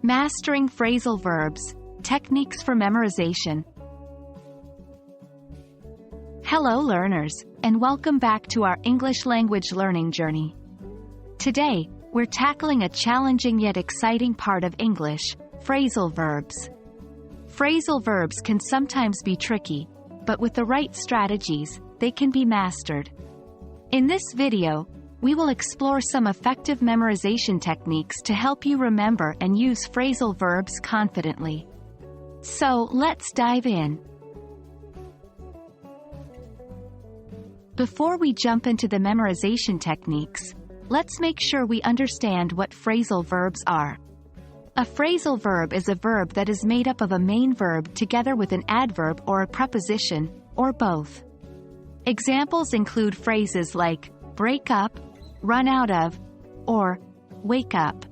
Mastering phrasal verbs, techniques for memorization. Hello learners, and welcome back to our English language learning journey. Today, we're tackling a challenging yet exciting part of English, phrasal verbs. Phrasal verbs can sometimes be tricky, but with the right strategies, they can be mastered. In this video, we will explore some effective memorization techniques to help you remember and use phrasal verbs confidently. So, let's dive in. Before we jump into the memorization techniques, let's make sure we understand what phrasal verbs are. A phrasal verb is a verb that is made up of a main verb together with an adverb or a preposition, or both. Examples include phrases like break up, run out of, or wake up.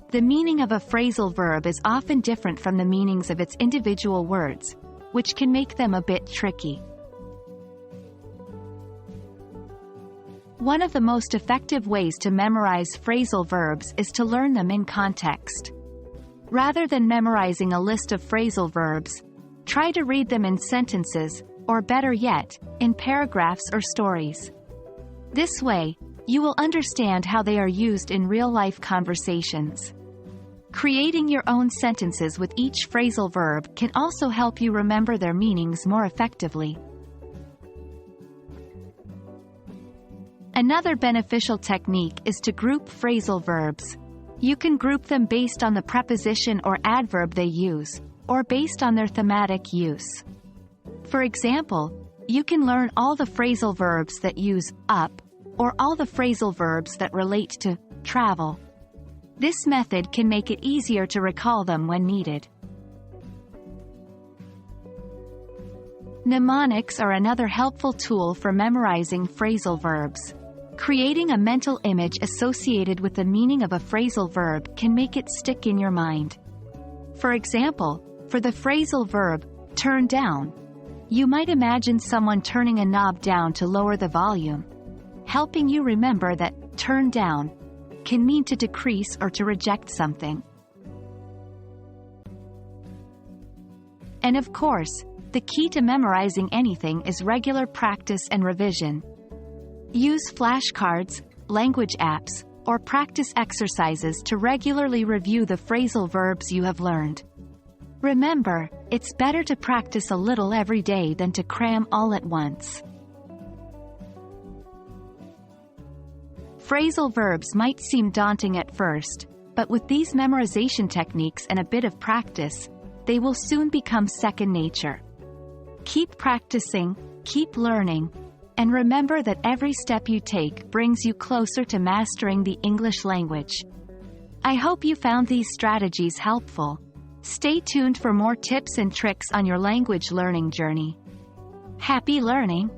The meaning of a phrasal verb is often different from the meanings of its individual words, which can make them a bit tricky. One of the most effective ways to memorize phrasal verbs is to learn them in context. Rather than memorizing a list of phrasal verbs, try to read them in sentences, or better yet, in paragraphs or stories. This way, you will understand how they are used in real-life conversations. Creating your own sentences with each phrasal verb can also help you remember their meanings more effectively. Another beneficial technique is to group phrasal verbs. You can group them based on the preposition or adverb they use, or based on their thematic use. For example, you can learn all the phrasal verbs that use up, or all the phrasal verbs that relate to travel. This method can make it easier to recall them when needed. Mnemonics are another helpful tool for memorizing phrasal verbs. Creating a mental image associated with the meaning of a phrasal verb can make it stick in your mind. For example, for the phrasal verb, turn down, you might imagine someone turning a knob down to lower the volume, helping you remember that turn down can mean to decrease or to reject something. And of course, the key to memorizing anything is regular practice and revision. Use flashcards, language apps, or practice exercises to regularly review the phrasal verbs you have learned. Remember, it's better to practice a little every day than to cram all at once. Phrasal verbs might seem daunting at first, but with these memorization techniques and a bit of practice, they will soon become second nature. Keep practicing, keep learning, and remember that every step you take brings you closer to mastering the English language. I hope you found these strategies helpful. Stay tuned for more tips and tricks on your language learning journey. Happy learning!